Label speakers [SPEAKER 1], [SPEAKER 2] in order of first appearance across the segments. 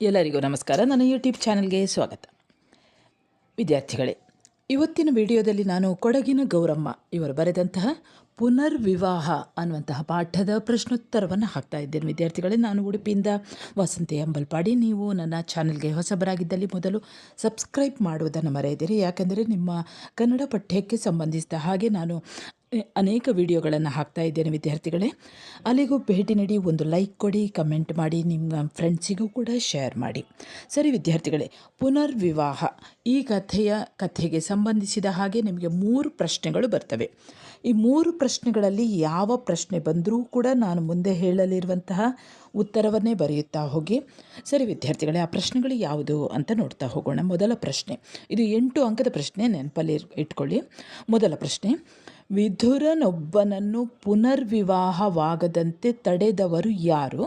[SPEAKER 1] ಎಲ್ಲರಿಗೂ ನಮಸ್ಕಾರ. ನನ್ನ ಯೂಟ್ಯೂಬ್ ಚಾನಲ್ಗೆ ಸ್ವಾಗತ. ವಿದ್ಯಾರ್ಥಿಗಳೇ, ಇವತ್ತಿನ ವಿಡಿಯೋದಲ್ಲಿ ನಾನು ಕೊಡಗಿನ ಗೌರಮ್ಮ ಇವರು ಬರೆದಂತಹ ಪುನರ್ವಿವಾಹ ಅನ್ನುವಂತಹ ಪಾಠದ ಪ್ರಶ್ನೋತ್ತರವನ್ನು ಹಾಕ್ತಾ ಇದ್ದೇನೆ. ವಿದ್ಯಾರ್ಥಿಗಳೇ, ನಾನು ಉಡುಪಿಯಿಂದ ವಸಂತಿ ಅಂಬಲ್ಪಾಡಿ. ನೀವು ನನ್ನ ಚಾನಲ್ಗೆ ಹೊಸಬರಾಗಿದ್ದಲ್ಲಿ ಮೊದಲು ಸಬ್ಸ್ಕ್ರೈಬ್ ಮಾಡುವುದನ್ನು ಮರೆಯದಿರಿ. ಯಾಕೆಂದರೆ ನಿಮ್ಮ ಕನ್ನಡ ಪಠ್ಯಕ್ಕೆ ಸಂಬಂಧಿಸಿದ ಹಾಗೆ ನಾನು ಅನೇಕ ವಿಡಿಯೋಗಳನ್ನು ಹಾಕ್ತಾ ಇದ್ದೇನೆ. ವಿದ್ಯಾರ್ಥಿಗಳೇ, ಅಲ್ಲಿಗೂ ಭೇಟಿ ನೀಡಿ, ಒಂದು ಲೈಕ್ ಕೊಡಿ, ಕಮೆಂಟ್ ಮಾಡಿ, ನಿಮ್ಮ ಫ್ರೆಂಡ್ಸಿಗೂ ಕೂಡ ಶೇರ್ ಮಾಡಿ. ಸರಿ ವಿದ್ಯಾರ್ಥಿಗಳೇ, ಪುನರ್ವಿವಾಹ ಈ ಕಥೆಗೆ ಸಂಬಂಧಿಸಿದ ಹಾಗೆ ನಿಮಗೆ 3 ಪ್ರಶ್ನೆಗಳು ಬರ್ತವೆ. ಈ 3 ಪ್ರಶ್ನೆಗಳಲ್ಲಿ ಯಾವ ಪ್ರಶ್ನೆ ಬಂದರೂ ಕೂಡ ನಾನು ಮುಂದೆ ಹೇಳಲಿರುವಂತಹ ಉತ್ತರವನ್ನೇ ಬರೆಯುತ್ತಾ ಹೋಗಿ. ಸರಿ ವಿದ್ಯಾರ್ಥಿಗಳೇ, ಆ ಪ್ರಶ್ನೆಗಳು ಯಾವುದು ಅಂತ ನೋಡ್ತಾ ಹೋಗೋಣ. ಮೊದಲ ಪ್ರಶ್ನೆ, ಇದು 8 ಅಂಕದ ಪ್ರಶ್ನೆ, ನೆನಪಲ್ಲಿ ಇಟ್ಕೊಳ್ಳಿ. ಮೊದಲ ಪ್ರಶ್ನೆ, ವಿದುರನೊಬ್ಬನನ್ನು ಪುನರ್ವಿವಾಹವಾಗದಂತೆ ತಡೆದವರು ಯಾರು,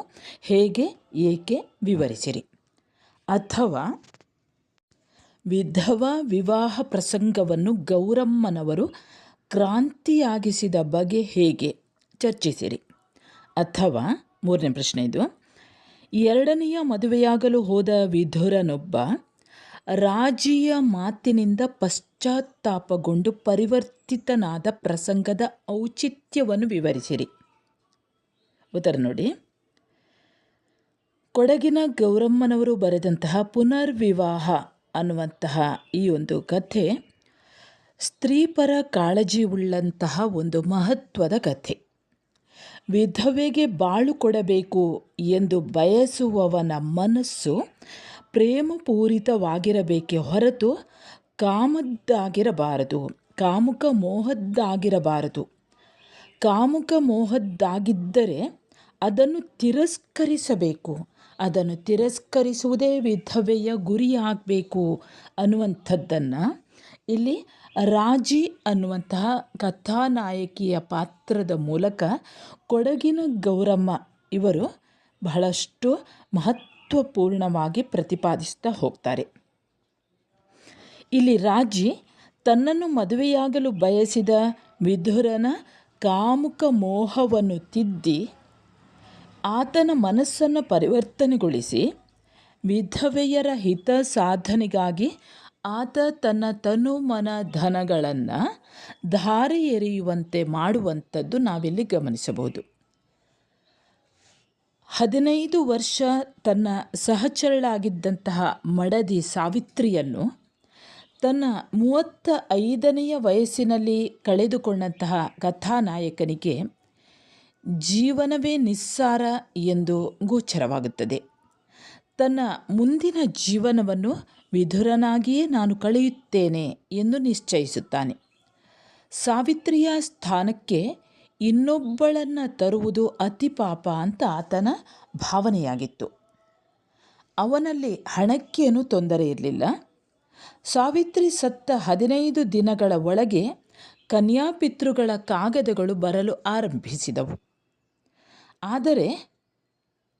[SPEAKER 1] ಹೇಗೆ, ಏಕೆ ವಿವರಿಸಿರಿ. ಅಥವಾ ವಿಧವಾ ವಿವಾಹ ಪ್ರಸಂಗವನ್ನು ಗೌರಮ್ಮನವರು ಕ್ರಾಂತಿಯಾಗಿಸಿದ ಬಗೆ ಹೇಗೆ, ಚರ್ಚಿಸಿರಿ. ಅಥವಾ ಮೂರನೇ ಪ್ರಶ್ನೆ, ಇದು ಎರಡನೆಯ ಮದುವೆಯಾಗಲು ಹೋದ ವಿದುರನೊಬ್ಬ ರಾಜಿಯ ಮಾತಿನಿಂದ ಪಶ್ಚಾತ್ತಾಪಗೊಂಡು ಪರಿವರ್ತಿತನಾದ ಪ್ರಸಂಗದ ಔಚಿತ್ಯವನ್ನು ವಿವರಿಸಿರಿ. ಉತ್ತರ ನೋಡಿ. ಕೊಡಗಿನ ಗೌರಮ್ಮನವರು ಬರೆದಂತಹ ಪುನರ್ವಿವಾಹ ಅನ್ನುವಂತಹ ಈ ಒಂದು ಕಥೆ ಸ್ತ್ರೀಪರ ಕಾಳಜಿ ಉಳ್ಳಂತಹ ಒಂದು ಮಹತ್ವದ ಕಥೆ. ವಿಧವೆಗೆ ಬಾಳು ಕೊಡಬೇಕು ಎಂದು ಬಯಸುವವನ ಮನಸ್ಸು ಪ್ರೇಮಪೂರಿತವಾಗಿರಬೇಕೇ ಹೊರತು ಕಾಮದ್ದಾಗಿರಬಾರದು, ಕಾಮುಕ ಮೋಹದ್ದಾಗಿರಬಾರದು. ಕಾಮುಕ ಮೋಹದ್ದಾಗಿದ್ದರೆ ಅದನ್ನು ತಿರಸ್ಕರಿಸಬೇಕು. ಅದನ್ನು ತಿರಸ್ಕರಿಸುವುದೇ ವಿಧವೆಯ ಗುರಿಯಾಗಬೇಕು ಅನ್ನುವಂಥದ್ದನ್ನು ಇಲ್ಲಿ ರಾಜಿ ಅನ್ನುವಂತಹ ಕಥಾನಾಯಕಿಯ ಪಾತ್ರದ ಮೂಲಕ ಕೊಡಗಿನ ಗೌರಮ್ಮ ಇವರು ಬಹಳಷ್ಟು ಮಹತ್ವಪೂರ್ಣವಾಗಿ ಪ್ರತಿಪಾದಿಸ್ತಾ ಹೋಗ್ತಾರೆ. ಇಲ್ಲಿ ರಾಜಿ ತನ್ನನ್ನು ಮದುವೆಯಾಗಲು ಬಯಸಿದ ವಿದುರನ ಕಾಮುಕ ಮೋಹವನ್ನು ತಿದ್ದಿ ಆತನ ಮನಸ್ಸನ್ನು ಪರಿವರ್ತನೆಗೊಳಿಸಿ ವಿಧವೆಯರ ಹಿತ ಸಾಧನೆಗಾಗಿ ಆತ ತನ್ನ ತನು ಮನ ಧನಗಳನ್ನು ಧಾರೆ ಎರೆಯುವಂತೆ ಮಾಡುವಂಥದ್ದು ನಾವಿಲ್ಲಿ ಗಮನಿಸಬಹುದು. 15 ವರ್ಷ ತನ್ನ ಸಹಚರಳಾಗಿದ್ದಂತಹ ಮಡದಿ ಸಾವಿತ್ರಿಯನ್ನು ತನ್ನ 35ನೆಯ ವಯಸ್ಸಿನಲ್ಲಿ ಕಳೆದುಕೊಂಡಂತಹ ಕಥಾನಾಯಕನಿಗೆ ಜೀವನವೇ ನಿಸ್ಸಾರ ಎಂದು ಗೋಚರವಾಗುತ್ತದೆ. ತನ್ನ ಮುಂದಿನ ಜೀವನವನ್ನು ವಿದುರನಾಗಿಯೇ ನಾನು ಕಳೆಯುತ್ತೇನೆ ಎಂದು ನಿಶ್ಚಯಿಸುತ್ತಾನೆ. ಸಾವಿತ್ರಿಯ ಸ್ಥಾನಕ್ಕೆ ಇನ್ನೊಬ್ಬಳನ್ನು ತರುವುದು ಅತಿ ಪಾಪ ಅಂತ ಆತನ ಭಾವನೆಯಾಗಿತ್ತು. ಅವನಲ್ಲಿ ಹಣಕ್ಕೇನೂ ತೊಂದರೆ ಇರಲಿಲ್ಲ. ಸಾವಿತ್ರಿ ಸತ್ತ 15 ದಿನಗಳ ಒಳಗೆ ಕನ್ಯಾಪಿತೃಗಳ ಕಾಗದಗಳು ಬರಲು ಆರಂಭಿಸಿದವು. ಆದರೆ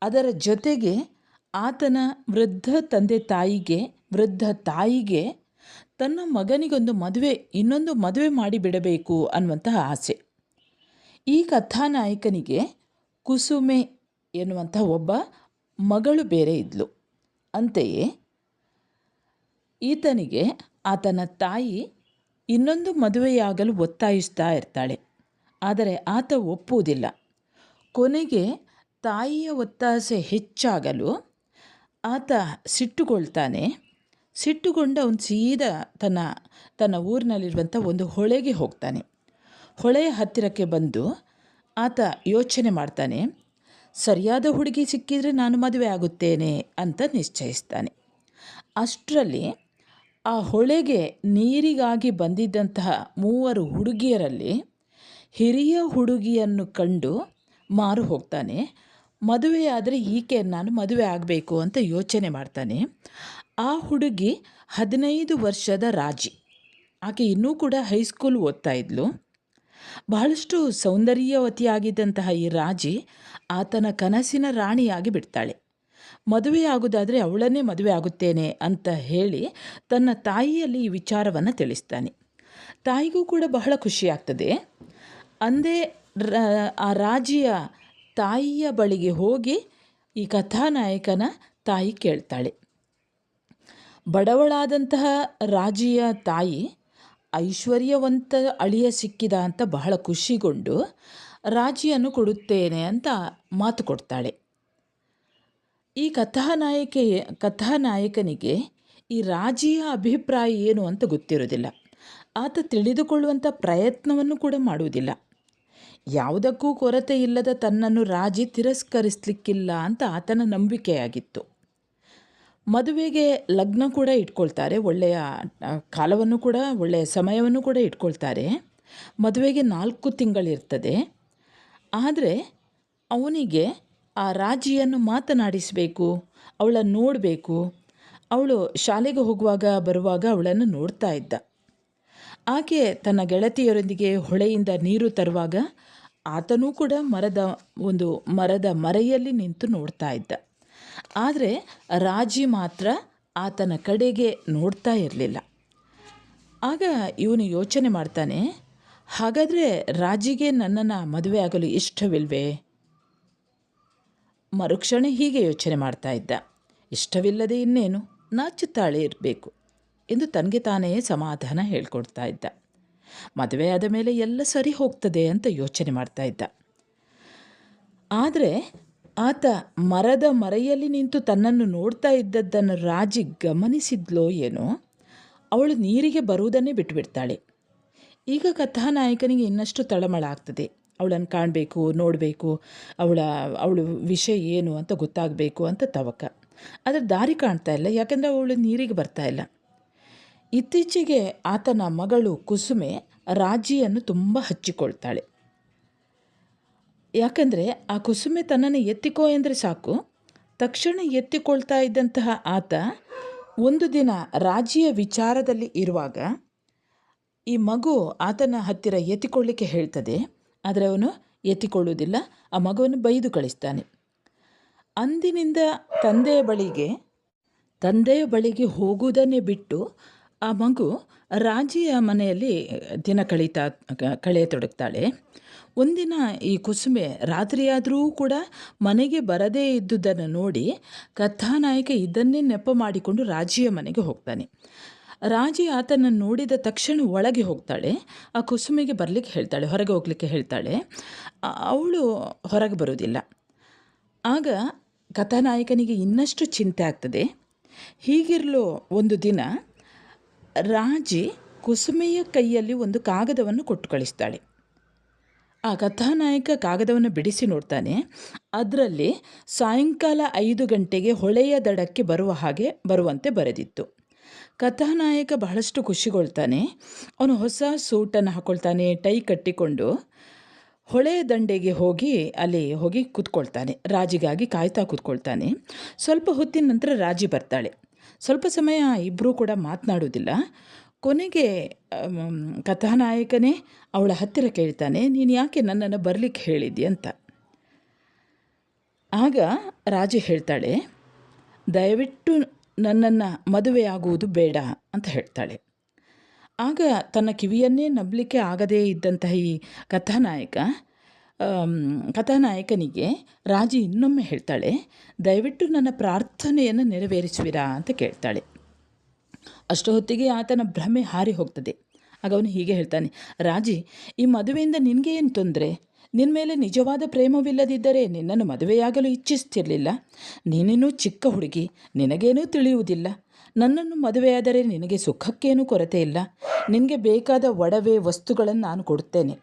[SPEAKER 1] ಅದರ ಜೊತೆಗೆ ಆತನ ವೃದ್ಧ ತಾಯಿಗೆ ತನ್ನ ಮಗನಿಗೊಂದು ಇನ್ನೊಂದು ಮದುವೆ ಮಾಡಿಬಿಡಬೇಕು ಅನ್ನುವಂತಹ ಆಸೆ. ಈ ಕಥಾನಾಯಕನಿಗೆ ಕುಸುಮೆ ಎನ್ನುವಂತಹ ಒಬ್ಬ ಮಗಳು ಬೇರೆ ಇದ್ಲು. ಅಂತೆಯೇ ಈತನಿಗೆ ಆತನ ತಾಯಿ ಇನ್ನೊಂದು ಮದುವೆಯಾಗಲು ಒತ್ತಾಯಿಸ್ತಾ ಇರ್ತಾಳೆ. ಆದರೆ ಆತ ಒಪ್ಪುವುದಿಲ್ಲ. ಕೊನೆಗೆ ತಾಯಿಯ ಒತ್ತಾಸೆ ಹೆಚ್ಚಾಗಲು ಆತ ಸಿಟ್ಟುಗೊಳ್ತಾನೆ. ಸಿಟ್ಟುಗೊಂಡು ಅವನು ಸೀದಾ ತನ್ನ ಊರಿನಲ್ಲಿರುವಂಥ ಒಂದು ಹೊಳೆಗೆ ಹೋಗ್ತಾನೆ. ಹೊಳೆಯ ಹತ್ತಿರಕ್ಕೆ ಬಂದು ಆತ ಯೋಚನೆ ಮಾಡ್ತಾನೆ. ಸರಿಯಾದ ಹುಡುಗಿ ಸಿಕ್ಕಿದರೆ ನಾನು ಮದುವೆ ಆಗುತ್ತೇನೆ ಅಂತ ನಿಶ್ಚಯಿಸ್ತಾನೆ. ಅಷ್ಟರಲ್ಲಿ ಆ ಹೊಳೆಗೆ ನೀರಿಗಾಗಿ ಬಂದಿದ್ದಂತಹ 3 ಹುಡುಗಿಯರಲ್ಲಿ ಹಿರಿಯ ಹುಡುಗಿಯನ್ನು ಕಂಡು ಮಾರು ಹೋಗ್ತಾನೆ. ಮದುವೆಯಾದರೆ ಈಕೆಯನ್ನು ನಾನು ಮದುವೆ ಆಗಬೇಕು ಅಂತ ಯೋಚನೆ ಮಾಡ್ತಾನೆ. ಆ ಹುಡುಗಿ 15 ವರ್ಷದ ರಾಜಿ. ಆಕೆ ಇನ್ನೂ ಕೂಡ ಹೈಸ್ಕೂಲ್ ಓದ್ತಾ ಇದ್ಲು. ಬಹಳಷ್ಟು ಸೌಂದರ್ಯವತಿಯಾಗಿದ್ದಂತಹ ಈ ರಾಜಿ ಆತನ ಕನಸಿನ ರಾಣಿಯಾಗಿ ಬಿಡ್ತಾಳೆ. ಮದುವೆಯಾಗುವುದಾದರೆ ಅವಳನ್ನೇ ಮದುವೆ ಆಗುತ್ತೇನೆ ಅಂತ ಹೇಳಿ ತನ್ನ ತಾಯಿಯಲ್ಲಿ ಈ ವಿಚಾರವನ್ನು ತಿಳಿಸ್ತಾನೆ. ತಾಯಿಗೂ ಕೂಡ ಬಹಳ ಖುಷಿಯಾಗ್ತದೆ. ಅಂದೇ ಆ ರಾಜಿಯ ತಾಯಿಯ ಬಳಿಗೆ ಹೋಗಿ ಈ ಕಥಾನಾಯಕನ ತಾಯಿ ಕೇಳ್ತಾಳೆ. ಬಡವಳಾದಂತಹ ರಾಜಿಯ ತಾಯಿ ಐಶ್ವರ್ಯವಂತ ಅಳಿಯ ಸಿಕ್ಕಿದ ಅಂತ ಬಹಳ ಖುಷಿಗೊಂಡು ರಾಜಿಯನ್ನು ಕೊಡುತ್ತೇನೆ ಅಂತ ಮಾತು ಕೊಡ್ತಾಳೆ. ಈ ಕಥಾನಾಯಕನಿಗೆ ಈ ರಾಜಿಯ ಅಭಿಪ್ರಾಯ ಏನು ಅಂತ ಗೊತ್ತಿರೋದಿಲ್ಲ. ಆತ ತಿಳಿದುಕೊಳ್ಳುವಂಥ ಪ್ರಯತ್ನವನ್ನು ಕೂಡ ಮಾಡುವುದಿಲ್ಲ. ಯಾವುದಕ್ಕೂ ಕೊರತೆ ಇಲ್ಲದ ತನ್ನನ್ನು ರಾಜಿ ತಿರಸ್ಕರಿಸಲಿಕ್ಕಿಲ್ಲ ಅಂತ ಆತನ ನಂಬಿಕೆಯಾಗಿತ್ತು. ಮದುವೆಗೆ ಲಗ್ನ ಕೂಡ ಇಟ್ಕೊಳ್ತಾರೆ, ಒಳ್ಳೆಯ ಕಾಲವನ್ನು ಕೂಡ ಒಳ್ಳೆಯ ಸಮಯವನ್ನು ಕೂಡ ಇಟ್ಕೊಳ್ತಾರೆ. ಮದುವೆಗೆ 4 ತಿಂಗಳಿರ್ತದೆ. ಆದರೆ ಅವನಿಗೆ ಆ ರಾಜಿಯನ್ನು ಮಾತನಾಡಿಸಬೇಕು, ಅವಳನ್ನು ನೋಡಬೇಕು. ಅವಳು ಶಾಲೆಗೆ ಹೋಗುವಾಗ ಬರುವಾಗ ಅವಳನ್ನು ನೋಡ್ತಾ ಇದ್ದ. ಆಕೆ ತನ್ನ ಗೆಳತಿಯರೊಂದಿಗೆ ಹೊಳೆಯಿಂದ ನೀರು ತರುವಾಗ ಆತನೂ ಕೂಡ ಮರದ ಮರೆಯಲ್ಲಿ ನಿಂತು ನೋಡ್ತಾ ಇದ್ದ. ಆದರೆ ರಾಜಿ ಮಾತ್ರ ಆತನ ಕಡೆಗೆ ನೋಡ್ತಾ ಇರಲಿಲ್ಲ. ಆಗ ಇವನು ಯೋಚನೆ ಮಾಡ್ತಾನೆ, ಹಾಗಾದರೆ ರಾಜಿಗೆ ನನ್ನನ್ನು ಮದುವೆ ಆಗಲು ಇಷ್ಟವಿಲ್ವೇ? ಮರುಕ್ಷಣ ಹೀಗೆ ಯೋಚನೆ ಮಾಡ್ತಾ ಇದ್ದ, ಇಷ್ಟವಿಲ್ಲದೆ ಇನ್ನೇನು, ನಾಚುತ್ತಾಳೆ ಇರಬೇಕು ಎಂದು ತನಗೆ ತಾನೇ ಸಮಾಧಾನ ಹೇಳ್ಕೊಡ್ತಾ ಇದ್ದ. ಮದುವೆ ಆದ ಮೇಲೆ ಎಲ್ಲ ಸರಿ ಹೋಗ್ತದೆ ಅಂತ ಯೋಚನೆ ಮಾಡ್ತಾ ಇದ್ದ. ಆದರೆ ಆತ ಮರದ ಮರೆಯಲ್ಲಿ ನಿಂತು ತನ್ನನ್ನು ನೋಡ್ತಾ ಇದ್ದದ್ದನ್ನು ರಾಜಿ ಗಮನಿಸಿದ್ಲೋ ಏನೋ, ಅವಳು ನೀರಿಗೆ ಬರುವುದನ್ನೇ ಬಿಟ್ಟುಬಿಡ್ತಾಳೆ. ಈಗ ಕಥಾನಾಯಕನಿಗೆ ಇನ್ನಷ್ಟು ತಳಮಳ ಆಗ್ತದೆ. ಅವಳನ್ನು ಕಾಣಬೇಕು, ನೋಡಬೇಕು, ಅವಳು ವಿಷಯ ಏನು ಅಂತ ಗೊತ್ತಾಗಬೇಕು ಅಂತ ತವಕ. ಆದರೆ ದಾರಿ ಕಾಣ್ತಾ ಇಲ್ಲ, ಯಾಕೆಂದರೆ ಅವಳು ನೀರಿಗೆ ಬರ್ತಾ ಇಲ್ಲ. ಇತ್ತೀಚೆಗೆ ಆತನ ಮಗಳು ಕುಸುಮೆ ರಾಜಿಯನ್ನು ತುಂಬ ಹಚ್ಚಿಕೊಳ್ತಾಳೆ. ಯಾಕಂದರೆ ಆ ಕುಸುಮೆ ತನ್ನನ್ನು ಎತ್ತಿಕೋ ಎಂದರೆ ಸಾಕು, ತಕ್ಷಣ ಎತ್ತಿಕೊಳ್ತಾ ಇದ್ದಂತಹ ಆತ ಒಂದು ದಿನ ರಾಜಿಯ ವಿಚಾರದಲ್ಲಿ ಇರುವಾಗ ಈ ಮಗು ಆತನ ಹತ್ತಿರ ಎತ್ತಿಕೊಳ್ಳಿಕ್ಕೆ ಹೇಳ್ತದೆ. ಆದರೆ ಅವನು ಎತ್ತಿಕೊಳ್ಳುವುದಿಲ್ಲ, ಆ ಮಗುವನ್ನು ಬೈದು ಕಳಿಸ್ತಾನೆ. ಅಂದಿನಿಂದ ತಂದೆಯ ಬಳಿಗೆ ಹೋಗುವುದನ್ನೇ ಬಿಟ್ಟು ಆ ಮಗು ರಾಜಿಯ ಮನೆಯಲ್ಲಿ ದಿನ ಕಳೆಯತೊಡಗ್ತಾಳೆ. ಒಂದಿನ ಈ ಕುಸುಮೆ ರಾತ್ರಿಯಾದರೂ ಕೂಡ ಮನೆಗೆ ಬರದೇ ಇದ್ದುದನ್ನು ನೋಡಿ ಕಥಾನಾಯಕ ಇದನ್ನೇ ನೆಪ ಮಾಡಿಕೊಂಡು ರಾಜಿಯ ಮನೆಗೆ ಹೋಗ್ತಾನೆ. ರಾಜಿ ಆತನನ್ನು ನೋಡಿದ ತಕ್ಷಣ ಒಳಗೆ ಹೋಗ್ತಾಳೆ. ಆ ಕುಸುಮೆಗೆ ಬರಲಿಕ್ಕೆ ಹೇಳ್ತಾಳೆ, ಹೊರಗೆ ಹೋಗಲಿಕ್ಕೆ ಹೇಳ್ತಾಳೆ. ಅವಳು ಹೊರಗೆ ಬರೋದಿಲ್ಲ. ಆಗ ಕಥಾನಾಯಕನಿಗೆ ಇನ್ನಷ್ಟು ಚಿಂತೆ ಆಗ್ತದೆ. ಹೀಗಿರಲು ಒಂದು ದಿನ ರಾಜಿ ಕುಸುಮೆಯ ಕೈಯಲ್ಲಿ ಒಂದು ಕಾಗದವನ್ನು ಕೊಟ್ಟು ಕಳಿಸ್ತಾಳೆ. ಆ ಕಥಾನಾಯಕ ಕಾಗದವನ್ನು ಬಿಡಿಸಿ ನೋಡ್ತಾನೆ. ಅದರಲ್ಲಿ ಸಾಯಂಕಾಲ 5 ಗಂಟೆಗೆ ಹೊಳೆಯ ದಡಕ್ಕೆ ಬರುವಂತೆ ಬರೆದಿತ್ತು. ಕಥಾನಾಯಕ ಬಹಳಷ್ಟು ಖುಷಿಗೊಳ್ತಾನೆ. ಅವನು ಹೊಸ ಸೂಟನ್ನು ಹಾಕ್ಕೊಳ್ತಾನೆ, ಟೈ ಕಟ್ಟಿಕೊಂಡು ಹೊಳೆಯ ದಂಡೆಗೆ ಅಲ್ಲಿ ಹೋಗಿ ಕೂತ್ಕೊಳ್ತಾನೆ. ರಾಜಿಗಾಗಿ ಕಾಯ್ತಾ ಕೂತ್ಕೊಳ್ತಾನೆ. ಸ್ವಲ್ಪ ಹೊತ್ತಿನ ನಂತರ ರಾಜಿ ಬರ್ತಾಳೆ. ಸ್ವಲ್ಪ ಸಮಯ ಇಬ್ಬರೂ ಕೂಡ ಮಾತನಾಡೋದಿಲ್ಲ. ಕೊನೆಗೆ ಕಥಾನಾಯಕನೇ ಅವಳ ಹತ್ತಿರ ಕೇಳ್ತಾನೆ, ನೀನು ಯಾಕೆ ನನ್ನನ್ನು ಬರಲಿಕ್ಕೆ ಹೇಳಿದ್ದಿ ಅಂತ. ಆಗ ರಾಜಿ ಹೇಳ್ತಾಳೆ, ದಯವಿಟ್ಟು ನನ್ನನ್ನು ಮದುವೆಯಾಗುವುದು ಬೇಡ ಅಂತ ಹೇಳ್ತಾಳೆ. ಆಗ ತನ್ನ ಕಿವಿಯನ್ನೇ ನಂಬಲಿಕ್ಕೆ ಆಗದೇ ಇದ್ದಂತಹ ಈ ಕಥಾನಾಯಕನಿಗೆ ರಾಜಿ ಇನ್ನೊಮ್ಮೆ ಹೇಳ್ತಾಳೆ, ದಯವಿಟ್ಟು ನನ್ನ ಪ್ರಾರ್ಥನೆಯನ್ನು ನೆರವೇರಿಸುವಿರಾ ಅಂತ ಕೇಳ್ತಾಳೆ. ಅಷ್ಟು ಹೊತ್ತಿಗೆ ಆತನ ಭ್ರಮೆ ಹಾರಿ ಹೋಗ್ತದೆ. ಆಗ ಅವನು ಹೀಗೆ ಹೇಳ್ತಾನೆ, ರಾಜಿ, ಈ ಮದುವೆಯಿಂದ ನಿನಗೆ ಏನು ತೊಂದರೆ? ನಿನ್ನ ಮೇಲೆ ನಿಜವಾದ ಪ್ರೇಮವಿಲ್ಲದಿದ್ದರೆ ನಿನ್ನನ್ನು ಮದುವೆಯಾಗಲು ಇಚ್ಛಿಸ್ತಿರಲಿಲ್ಲ. ನೀನೇನೂ ಚಿಕ್ಕ ಹುಡುಗಿ, ನಿನಗೇನೂ ತಿಳಿಯುವುದಿಲ್ಲ. ನನ್ನನ್ನು ಮದುವೆಯಾದರೆ ನಿನಗೆ ಸುಖಕ್ಕೇನೂ ಕೊರತೆ ಇಲ್ಲ. ನಿನಗೆ ಬೇಕಾದ ಒಡವೆ ವಸ್ತುಗಳನ್ನು ನಾನು ಕೊಡುತ್ತೇನೆ.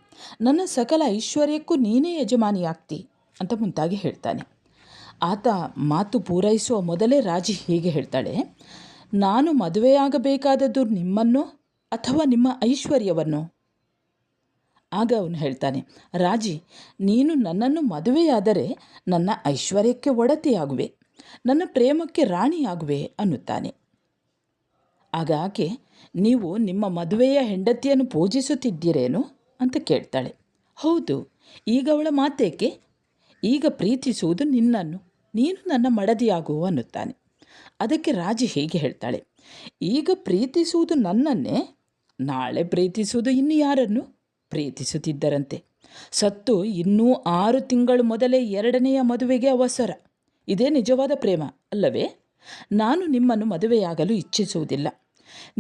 [SPEAKER 1] ನನ್ನ ಸಕಲ ಐಶ್ವರ್ಯಕ್ಕೂ ನೀನೇ ಯಜಮಾನಿಯಾಗ್ತಿ ಅಂತ ಮುಂತಾಗಿ ಹೇಳ್ತಾನೆ. ಆತ ಮಾತು ಪೂರೈಸುವ ಮೊದಲೇ ರಾಜಿ ಹೀಗೆ ಹೇಳ್ತಾಳೆ, ನಾನು ಮದುವೆಯಾಗಬೇಕಾದದ್ದು ನಿಮ್ಮನ್ನು ಅಥವಾ ನಿಮ್ಮ ಐಶ್ವರ್ಯವನ್ನು? ಆಗ ಅವನು ಹೇಳ್ತಾನೆ, ರಾಜಿ, ನೀನು ನನ್ನನ್ನು ಮದುವೆಯಾದರೆ ನನ್ನ ಐಶ್ವರ್ಯಕ್ಕೆ ಒಡತಿಯಾಗುವೆ, ನನ್ನ ಪ್ರೇಮಕ್ಕೆ ರಾಣಿಯಾಗುವೆ ಅನ್ನುತ್ತಾನೆ. ಆಗ ಆಕೆ, ನೀವು ನಿಮ್ಮ ಮದುವೆಯ ಹೆಂಡತಿಯನ್ನು ಪೂಜಿಸುತ್ತಿದ್ದೀರೇನು ಅಂತ ಕೇಳ್ತಾಳೆ. ಹೌದು, ಈಗ ಅವಳ ಮಾತೇಕೆ? ಈಗ ಪ್ರೀತಿಸುವುದು ನಿನ್ನನ್ನು, ನೀನು ನನ್ನ ಮಡದಿಯಾಗು ಅನ್ನುತ್ತಾನೆ. ಅದಕ್ಕೆ ರಾಜಿ ಹೀಗೆ ಹೇಳ್ತಾಳೆ, ಈಗ ಪ್ರೀತಿಸುವುದು ನನ್ನನ್ನೇ, ನಾಳೆ ಪ್ರೀತಿಸುವುದು ಇನ್ನು ಯಾರನ್ನು? ಪ್ರೀತಿಸುತ್ತಿದ್ದರಂತೆ ಸತ್ತು ಇನ್ನೂ 6 ತಿಂಗಳು ಮೊದಲೇ 2ನೆಯ ಮದುವೆಗೆ ಅವಸರ. ಇದೇ ನಿಜವಾದ ಪ್ರೇಮ ಅಲ್ಲವೇ? ನಾನು ನಿಮ್ಮನ್ನು ಮದುವೆಯಾಗಲು ಇಚ್ಛಿಸುವುದಿಲ್ಲ.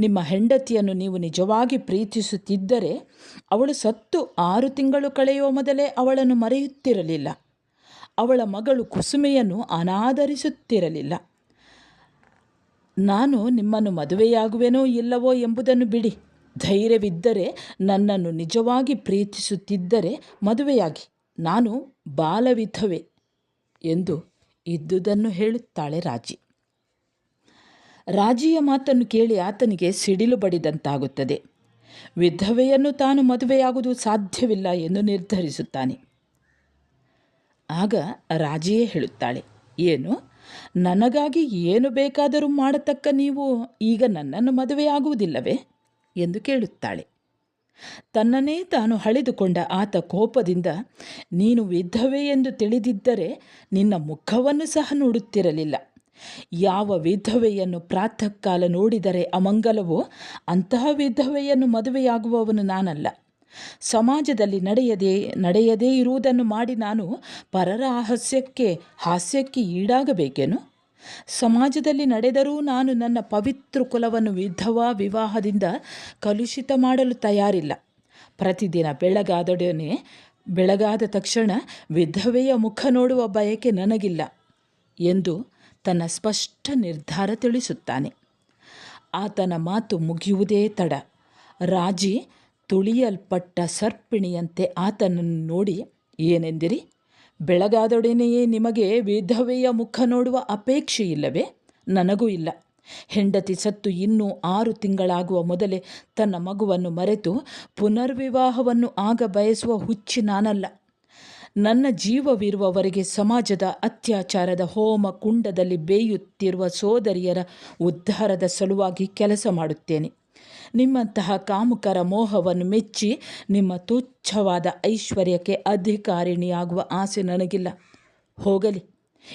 [SPEAKER 1] ನಿಮ್ಮ ಹೆಂಡತಿಯನ್ನು ನೀವು ನಿಜವಾಗಿ ಪ್ರೀತಿಸುತ್ತಿದ್ದರೆ ಅವಳು ಸತ್ತು 6 ತಿಂಗಳು ಕಳೆಯುವ ಮೊದಲೇ ಅವಳನ್ನು ಮರೆಯುತ್ತಿರಲಿಲ್ಲ. ಅವಳ ಮಗಳು ಕುಸುಮೆಯನ್ನು ಅನಾದರಿಸುತ್ತಿರಲಿಲ್ಲ. ನಾನು ನಿಮ್ಮನ್ನು ಮದುವೆಯಾಗುವೆನೋ ಇಲ್ಲವೋ ಎಂಬುದನ್ನು ಬಿಡಿ. ಧೈರ್ಯವಿದ್ದರೆ ನನ್ನನ್ನು ನಿಜವಾಗಿ ಪ್ರೀತಿಸುತ್ತಿದ್ದರೆ ಮದುವೆಯಾಗಿ, ನಾನು ಬಾಲವಿಧವೆ ಎಂದು ಇದ್ದುದನ್ನು ಹೇಳುತ್ತಾಳೆ ರಾಜಿ. ರಾಜಿಯ ಮಾತನ್ನು ಕೇಳಿ ಆತನಿಗೆ ಸಿಡಿಲು ಬಡಿದಂತಾಗುತ್ತದೆ. ವಿಧವೆಯನ್ನು ತಾನು ಮದುವೆಯಾಗುವುದು ಸಾಧ್ಯವಿಲ್ಲ ಎಂದು ನಿರ್ಧರಿಸುತ್ತಾನೆ. ಆಗ ರಾಜಿಯೇ ಹೇಳುತ್ತಾಳೆ, ಏನು, ನನಗಾಗಿ ಏನು ಬೇಕಾದರೂ ಮಾಡತಕ್ಕ ನೀವು ಈಗ ನನ್ನನ್ನು ಮದುವೆಯಾಗುವುದಿಲ್ಲವೇ ಎಂದು ಕೇಳುತ್ತಾಳೆ. ತನ್ನನ್ನೇ ತಾನು ಹಳೆದುಕೊಂಡ ಆತ ಕೋಪದಿಂದ, ನೀನು ವಿಧವೆ ಎಂದು ತಿಳಿದಿದ್ದರೆ ನಿನ್ನ ಮುಖವನ್ನು ಸಹ ನೋಡುತ್ತಿರಲಿಲ್ಲ. ಯಾವ ವಿಧವೆಯನ್ನು ಪ್ರಾತಃ ಕಾಲ ನೋಡಿದರೆ ಅಮಂಗಲವೋ ಅಂತಹ ವಿಧವೆಯನ್ನು ಮದುವೆಯಾಗುವವನು ನಾನಲ್ಲ. ಸಮಾಜದಲ್ಲಿ ನಡೆಯದೇ ಇರುವುದನ್ನು ಮಾಡಿ ನಾನು ಪರರ ಹಾಸ್ಯಕ್ಕೆ ಈಡಾಗಬೇಕೇನು? ಸಮಾಜದಲ್ಲಿ ನಡೆದರೂ ನಾನು ನನ್ನ ಪವಿತ್ರ ಕುಲವನ್ನು ವಿಧವಾ ವಿವಾಹದಿಂದ ಕಲುಷಿತ ಮಾಡಲು ತಯಾರಿಲ್ಲ. ಪ್ರತಿದಿನ ಬೆಳಗಾದ ತಕ್ಷಣ ವಿಧವೆಯ ಮುಖ ನೋಡುವ ಬಯಕೆ ನನಗಿಲ್ಲ ಎಂದು ತನ್ನ ಸ್ಪಷ್ಟ ನಿರ್ಧಾರ ತಿಳಿಸುತ್ತಾನೆ. ಆತನ ಮಾತು ಮುಗಿಯುವುದೇ ತಡ. ರಾಜಿ ತುಳಿಯಲ್ಪಟ್ಟ ಸರ್ಪಿಣಿಯಂತೆ ಆತನನ್ನು ನೋಡಿ, ಏನೆಂದಿರಿ? ಬೆಳಗಾದೊಡನೆಯೇ ನಿಮಗೆ ವಿಧವೆಯ ಮುಖ ನೋಡುವ ಅಪೇಕ್ಷೆ ಇಲ್ಲವೇ? ನನಗೂ ಇಲ್ಲ. ಹೆಂಡತಿ ಸತ್ತು ಇನ್ನೂ 6 ತಿಂಗಳಾಗುವ ಮೊದಲೇ ತನ್ನ ಮಗುವನ್ನು ಮರೆತು ಪುನರ್ವಿವಾಹವನ್ನು ಆಗ ಬಯಸುವ ಹುಚ್ಚಿ ನಾನಲ್ಲ. ನನ್ನ ಜೀವವಿರುವವರೆಗೆ ಸಮಾಜದ ಅತ್ಯಾಚಾರದ ಹೋಮ ಕುಂಡದಲ್ಲಿ ಬೇಯುತ್ತಿರುವ ಸೋದರಿಯರ ಉದ್ಧಾರದ ಸಲುವಾಗಿ ಕೆಲಸ ಮಾಡುತ್ತೇನೆ. ನಿಮ್ಮಂತಹ ಕಾಮುಕರ ಮೋಹವನ್ನು ಮೆಚ್ಚಿ ನಿಮ್ಮ ತುಚ್ಛವಾದ ಐಶ್ವರ್ಯಕ್ಕೆ ಅಧಿಕಾರಿಣಿಯಾಗುವ ಆಸೆ ನನಗಿಲ್ಲ. ಹೋಗಲಿ,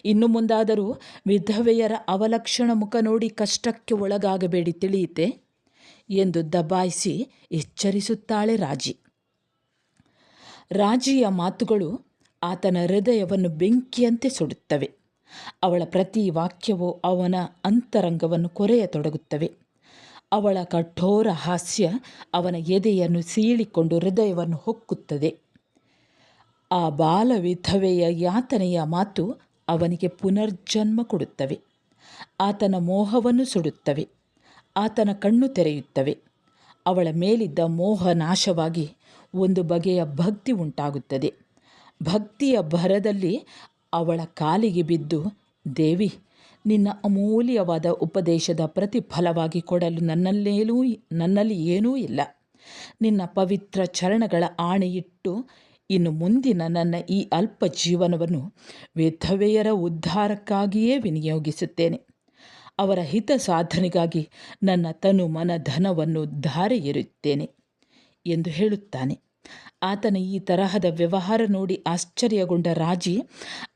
[SPEAKER 1] ಇನ್ನು ಮುಂದಾದರೂ ವಿಧವೆಯರ ಅವಲಕ್ಷಣ ಮುಖ ನೋಡಿ ಕಷ್ಟಕ್ಕೆ ಒಳಗಾಗಬೇಡಿ, ತಿಳಿಯಿತೆ ಎಂದು ದಬಾಯಿಸಿ ಎಚ್ಚರಿಸುತ್ತಾಳೆ ರಾಜಿ. ರಾಜಿಯ ಮಾತುಗಳು ಆತನ ಹೃದಯವನ್ನು ಬೆಂಕಿಯಂತೆ ಸುಡುತ್ತವೆ. ಅವಳ ಪ್ರತಿ ವಾಕ್ಯವೂ ಅವನ ಅಂತರಂಗವನ್ನು ಕೊರೆಯತೊಡಗುತ್ತವೆ. ಅವಳ ಕಠೋರ ಹಾಸ್ಯ ಅವನ ಎದೆಯನ್ನು ಸೀಳಿಕೊಂಡು ಹೃದಯವನ್ನು ಹೊಕ್ಕುತ್ತದೆ. ಆ ಬಾಲ ವಿಧವೆಯ ಯಾತನೆಯ ಮಾತು ಅವನಿಗೆ ಪುನರ್ಜನ್ಮ ಕೊಡುತ್ತವೆ. ಆತನ ಮೋಹವನ್ನು ಸುಡುತ್ತವೆ. ಆತನ ಕಣ್ಣು ತೆರೆಯುತ್ತವೆ. ಅವಳ ಮೇಲಿದ್ದ ಮೋಹ ನಾಶವಾಗಿ ಒಂದು ಬಗೆಯ ಭಕ್ತಿ ಉಂಟಾಗುತ್ತದೆ. ಭಕ್ತಿಯ ಭರದಲ್ಲಿ ಅವಳ ಕಾಲಿಗೆ ಬಿದ್ದು, ದೇವಿ, ನಿನ್ನ ಅಮೂಲ್ಯವಾದ ಉಪದೇಶದ ಪ್ರತಿಫಲವಾಗಿ ಕೊಡಲು ನನ್ನಲ್ಲಿ ಏನೂ ಇಲ್ಲ. ನಿನ್ನ ಪವಿತ್ರ ಚರಣಗಳ ಆಣೆಯಿಟ್ಟು ಇನ್ನು ಮುಂದಿನ ನನ್ನ ಈ ಅಲ್ಪ ಜೀವನವನ್ನು ವಿಧವೆಯರ ಉದ್ಧಾರಕ್ಕಾಗಿಯೇ ವಿನಿಯೋಗಿಸುತ್ತೇನೆ. ಅವರ ಹಿತ ಸಾಧನೆಗಾಗಿ ನನ್ನ ತನು ಮನ ಧನವನ್ನು ಧಾರೆ ಎರೆಯುತ್ತೇನೆ ಎಂದು ಹೇಳುತ್ತಾನೆ. ಆತನ ಈ ತರಹದ ವ್ಯವಹಾರ ನೋಡಿ ಆಶ್ಚರ್ಯಗೊಂಡ ರಾಜಿ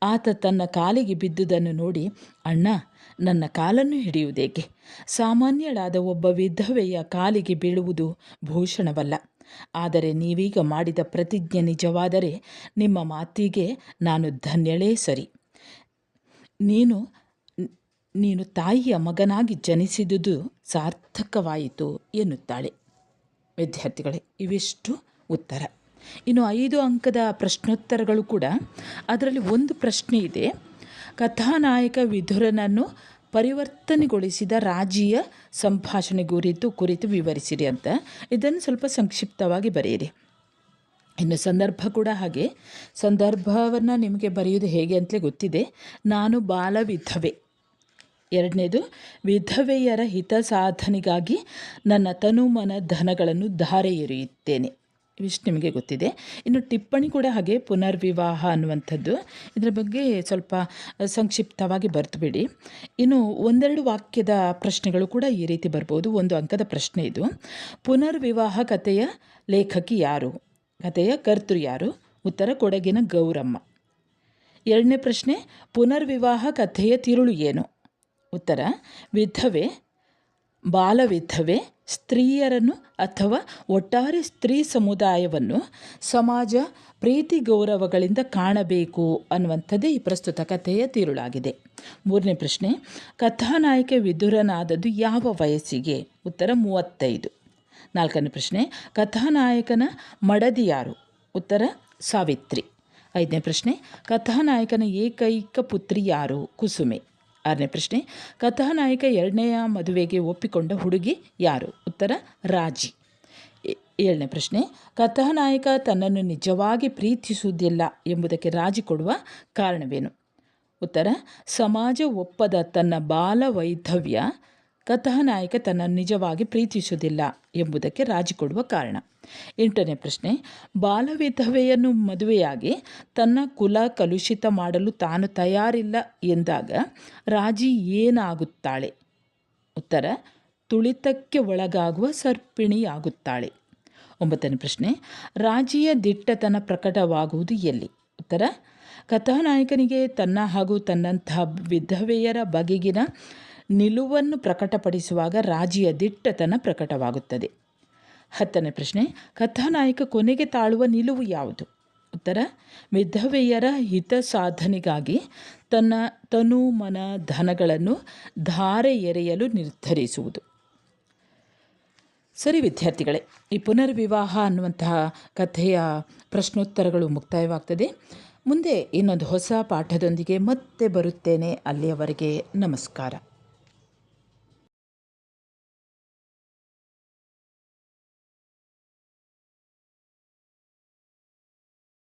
[SPEAKER 1] ಆತ ತನ್ನ ಕಾಲಿಗೆ ಬಿದ್ದುದನ್ನು ನೋಡಿ, ಅಣ್ಣ, ನನ್ನ ಕಾಲನ್ನು ಹಿಡಿಯುವುದೇಕೆ? ಸಾಮಾನ್ಯಳಾದ ಒಬ್ಬ ವಿಧವೆಯ ಕಾಲಿಗೆ ಬೀಳುವುದು ಭೂಷಣವಲ್ಲ. ಆದರೆ ನೀವೀಗ ಮಾಡಿದ ಪ್ರತಿಜ್ಞೆ ನಿಜವಾದರೆ ನಿಮ್ಮ ಮಾತಿಗೆ ನಾನು ಧನ್ಯಳೇ ಸರಿ. ನೀನು ತಾಯಿಯ ಮಗನಾಗಿ ಜನಿಸಿದುದು ಸಾರ್ಥಕವಾಯಿತು ಎನ್ನುತ್ತಾಳೆ. ವಿದ್ಯಾರ್ಥಿಗಳೇ, ಇವಿಷ್ಟು ಉತ್ತರ. ಇನ್ನು 5 ಅಂಕದ ಪ್ರಶ್ನೋತ್ತರಗಳು ಕೂಡ. ಅದರಲ್ಲಿ ಒಂದು ಪ್ರಶ್ನೆ ಇದೆ, ಕಥಾನಾಯಕ ವಿದುರನನ್ನು ಪರಿವರ್ತನೆಗೊಳಿಸಿದ ರಾಜಿಯ ಸಂಭಾಷಣೆ ಕುರಿತು ವಿವರಿಸಿರಿ ಅಂತ. ಇದನ್ನು ಸ್ವಲ್ಪ ಸಂಕ್ಷಿಪ್ತವಾಗಿ ಬರೆಯಿರಿ. ಇನ್ನು ಸಂದರ್ಭ ಕೂಡ ಹಾಗೆ. ಸಂದರ್ಭವನ್ನು ನಿಮಗೆ ಬರೆಯುವುದು ಹೇಗೆ ಅಂತಲೇ ಗೊತ್ತಿದೆ. ನಾನು ಬಾಲ ವಿಧವೆ. 2ನೇದು, ವಿಧವೆಯರ ಹಿತ ಸಾಧನೆಗಾಗಿ ನನ್ನ ತನುಮನ ಧನಗಳನ್ನು ಧಾರೆ ಎರೆಯುತ್ತೇನೆ. ಇವಿಷ್ಟು ನಿಮಗೆ ಗೊತ್ತಿದೆ. ಇನ್ನು ಟಿಪ್ಪಣಿ ಕೂಡ ಹಾಗೆ, ಪುನರ್ವಿವಾಹ ಅನ್ನುವಂಥದ್ದು. ಇದರ ಬಗ್ಗೆ ಸ್ವಲ್ಪ ಸಂಕ್ಷಿಪ್ತವಾಗಿ ಬರೆದುಬಿಡಿ. ಇನ್ನು 1-2 ವಾಕ್ಯದ ಪ್ರಶ್ನೆಗಳು ಕೂಡ ಈ ರೀತಿ ಬರ್ಬೋದು. 1 ಅಂಕದ ಪ್ರಶ್ನೆ ಇದು. ಪುನರ್ವಿವಾಹ ಕಥೆಯ ಲೇಖಕಿ ಯಾರು? ಕಥೆಯ ಕರ್ತೃ ಯಾರು? ಉತ್ತರ, ಕೊಡಗಿನ ಗೌರಮ್ಮ. 2ನೇ ಪ್ರಶ್ನೆ, ಪುನರ್ವಿವಾಹ ಕಥೆಯ ತಿರುಳು ಏನು? ಉತ್ತರ, ವಿಧವೆ ಬಾಲವಿಧವೆ ಸ್ತ್ರೀಯರನ್ನು ಅಥವಾ ಒಟ್ಟಾರೆ ಸ್ತ್ರೀ ಸಮುದಾಯವನ್ನು ಸಮಾಜ ಪ್ರೀತಿ ಗೌರವಗಳಿಂದ ಕಾಣಬೇಕು ಅನ್ನುವಂಥದ್ದೇ ಈ ಪ್ರಸ್ತುತ ಕಥೆಯ ತಿರುಳಾಗಿದೆ. 3ನೇ ಪ್ರಶ್ನೆ, ಕಥಾನಾಯಕ ವಿದುರನಾದದ್ದು ಯಾವ ವಯಸ್ಸಿಗೆ? ಉತ್ತರ 35. 4ನೇ ಪ್ರಶ್ನೆ, ಕಥಾನಾಯಕನ ಮಡದಿ ಯಾರು? ಉತ್ತರ ಸಾವಿತ್ರಿ. 5ನೇ ಪ್ರಶ್ನೆ, ಕಥಾನಾಯಕನ ಏಕೈಕ ಪುತ್ರಿ ಯಾರು? ಕುಸುಮೆ. 6ನೇ ಪ್ರಶ್ನೆ, ಕಥಾನಾಯಕ 2ನೆಯ ಮದುವೆಗೆ ಒಪ್ಪಿಕೊಂಡ ಹುಡುಗಿ ಯಾರು? ಉತ್ತರ ರಾಜಿ. 7ನೇ ಪ್ರಶ್ನೆ, ಕಥಾನಾಯಕ ತನ್ನನ್ನು ನಿಜವಾಗಿ ಪ್ರೀತಿಸುವುದಿಲ್ಲ ಎಂಬುದಕ್ಕೆ ರಾಜಿ ಕೊಡುವ ಕಾರಣವೇನು? ಉತ್ತರ ಸಮಾಜ ಒಪ್ಪದ ತನ್ನ ಬಾಲವೈಧವ್ಯ ಕಥಾನಾಯಕ ತನ್ನನ್ನು ನಿಜವಾಗಿ ಪ್ರೀತಿಸುವುದಿಲ್ಲ ಎಂಬುದಕ್ಕೆ ರಾಜಿ ಕೊಡುವ ಕಾರಣ. 8ನೇ ಪ್ರಶ್ನೆ, ಬಾಲವಿಧವೆಯನ್ನು ಮದುವೆಯಾಗಿ ತನ್ನ ಕುಲ ಕಲುಷಿತ ಮಾಡಲು ತಾನು ತಯಾರಿಲ್ಲ ಎಂದಾಗ ರಾಜಿ ಏನಾಗುತ್ತಾಳೆ? ಉತ್ತರ ತುಳಿತಕ್ಕೆ ಒಳಗಾಗುವ ಸರ್ಪಿಣಿಯಾಗುತ್ತಾಳೆ. 9ನೇ ಪ್ರಶ್ನೆ, ರಾಜಿಯ ದಿಟ್ಟತನ ಪ್ರಕಟವಾಗುವುದು ಎಲ್ಲಿ? ಉತ್ತರ ಕಥಾನಾಯಕನಿಗೆ ತನ್ನ ಹಾಗೂ ತನ್ನಂತಹ ವಿಧವೆಯರ ಬಗೆಗಿನ ನಿಲುವನ್ನು ಪ್ರಕಟಪಡಿಸುವಾಗ ರಾಜಿಯ ದಿಟ್ಟತನ ಪ್ರಕಟವಾಗುತ್ತದೆ. 10ನೇ ಪ್ರಶ್ನೆ, ಕಥಾನಾಯಕ ಕೊನೆಗೆ ತಾಳುವ ನಿಲುವು ಯಾವುದು? ಉತ್ತರ ವಿಧವೆಯರ ಹಿತ ಸಾಧನೆಗಾಗಿ ತನ್ನ ತನು ಮನ ಧನಗಳನ್ನು ಧಾರೆ ಎರೆಯಲು ನಿರ್ಧರಿಸುವುದು. ಸರಿ ವಿದ್ಯಾರ್ಥಿಗಳೇ, ಈ ಪುನರ್ವಿವಾಹ ಅನ್ನುವಂತಹ ಕಥೆಯ ಪ್ರಶ್ನೋತ್ತರಗಳು ಮುಕ್ತಾಯವಾಗ್ತದೆ. ಮುಂದೆ ಇನ್ನೊಂದು ಹೊಸ ಪಾಠದೊಂದಿಗೆ ಮತ್ತೆ ಬರುತ್ತೇನೆ. ಅಲ್ಲಿಯವರೆಗೆ ನಮಸ್ಕಾರ.